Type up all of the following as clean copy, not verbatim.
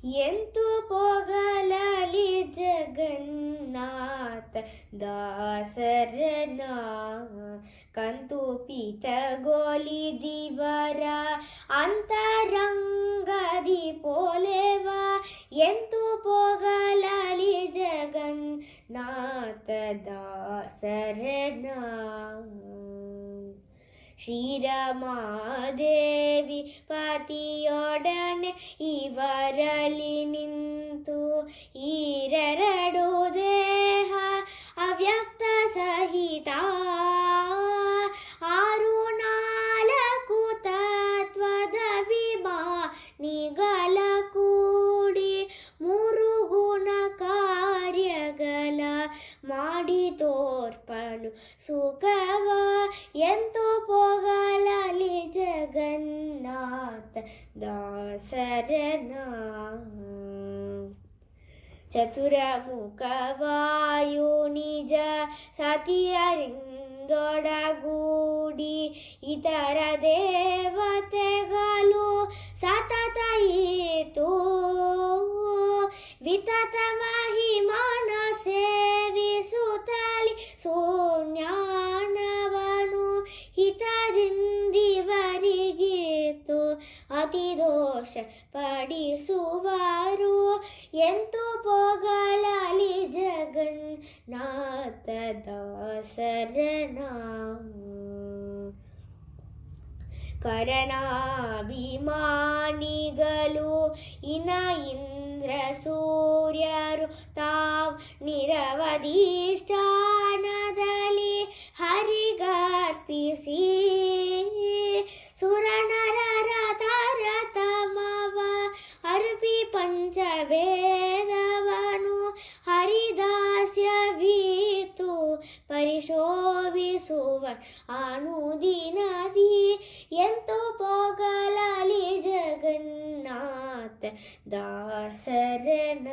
ಎಂತು ಪೊಗಲಲಿ ಜಗನ್ನಾಥ ದಾಸರನ ಕಂತು ಪೀತಗೋಲಿ ದಿವರ ಅಂತರಂಗದಿ ಪೋಲೆವ ಎಂತು ಪೊಗಲಲಿ ಜಗನ್ನಾಥ ದಾಸರನ ಶ್ರೀರಮಾದೇವಿ ಪತಿಯೊಡನೆ ಇವರಲಿ ನಿಂತು ಈರೆರಡು ದೇಹ ಅವ್ಯಕ್ತ ಸಹಿತ ಆರು ನಾಲ್ಕು ತತ್ವದ ವಿಮಾನಿಗಳ ಕೂಡಿ ಮೂರು ಗುಣ ಕಾರ್ಯಗಳ ಮಾಡಿ ತೋರ್ಪಲು ಸುಖವ ಎಂತು ಪೊಗಲಲಿ ಜಗನ್ನಾಥ ದಾಸರನ ಚತುರಮುಖವಾಯು ನಿಜ ಸತಿಯರಿಂದೊಡಗೂಡಿ ಇತರ ದೇವತೆಗಳು ಸತತ ಏತು ವಿತತ ಮಹಿಮನ ಸೇವಿಸುತ್ತಲಿ ಸೋಜ್ಞಾನವನು ಹಿತದಿಂದಿವರಿಗೇತು ಅತಿ ದೋಷ ಪಡಿಸುವರು ಎಂತು ಪೊಗಲಲಿ ಜಗನ್ನಾಥ ದಾಸರನ ಕರಣಾಭಿಮಾನಿಗಳು ಇನ ಇಂದ್ರ ಸೂರ್ಯರು ತಾವ್ ನಿರವಧಿಷ್ಠಾನದಲ್ಲಿ ಹರಿಗರ್ಪಿಸಿ ಸುರನರರ ತಾರತಮವ ಅರ್ಪಿ ಪಂಚವೇದವನು ಹರಿದಾಸ್ಯವೀತು ಪರಿಶೋಭಿಸುವ ಅನುದಿನದಿ ಎಂತು ಪೊಗಲಲಿ ಜಗನ್ನಾಥ ದಾಸರನ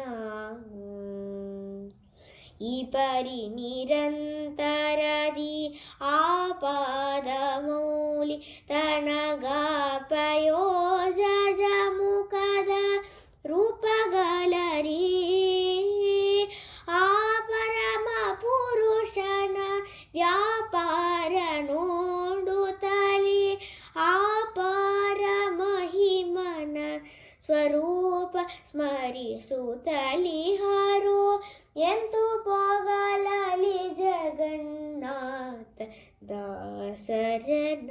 ಈ ಪರಿ ನಿರಂತರದಿ ಆಪಾದ ಮೌಲಿ ತನಗಾಪಯೋಜ ಮುಖದ ರೂಪಗಲರಿ ಆ ಪರಮ ಪುರುಷನ ವ್ಯಾಪಾರ ನೋಡುತ್ತಲಿ ಆಪಾರ ಮಹಿಮನ ಸ್ವರೂಪ ಸ್ಮರಿಸುತ್ತಲಿ ಹಾರೋ ಎಂತು ಪೊಗಲಲಿ ಜಗನ್ನಾಥ ದಾಸರನ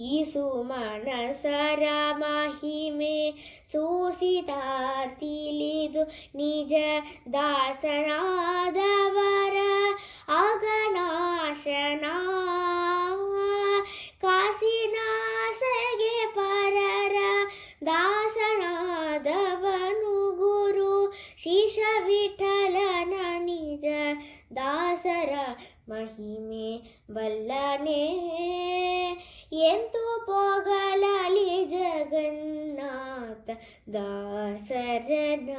ಈ ಸುಮನಸರ ಮಹಿಮೆ ಸೂಸಿತ ತಿಳಿದು ನಿಜ ದಾಸನಾದವರ ಅಗನಾಶನ ಕಾಸಿನಾಸೆಗೆ ಪರರ ದಾಸನಾದವನು ಗುರು ಶೀಶ ವಿಠಲನ ನಿಜ ದಾಸರ ಮಹಿಮೆ ಬಲ್ಲನೆ ಎಂತು ಪೊಗಲಲಿ ಜಗನ್ನಾಥ ದಾಸರನ